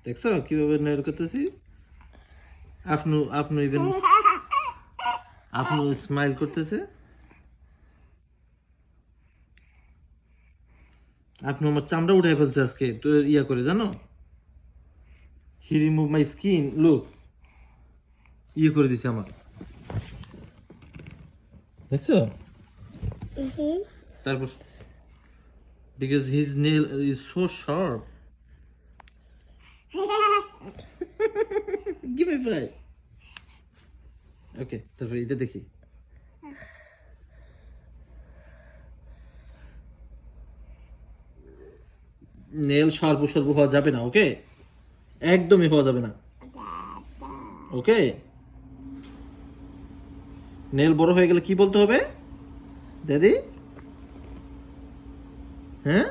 দেখছো কিভাবে নেল করতেছি? আপনি আপনি ইভেন আপনি স্মাইল করতেছে। আপনি আমার চামড়া উঠাই ফেলছে আজকে তো ইয়া করে, জানো? হি রিমুভ মাই স্কিন, লুক ইয়ে করে দিছে আমার, দেখছো? তারপর because his nail is so sharp. Give me five. Okay, তারপর এটা দেখি। নেল শার্প হওয়া যাবে না, ওকে? একদমই হওয়া যাবে না, ওকে? নেল বড় হয়ে গেলে কি বলতে হবে দাদি? হ্যাঁ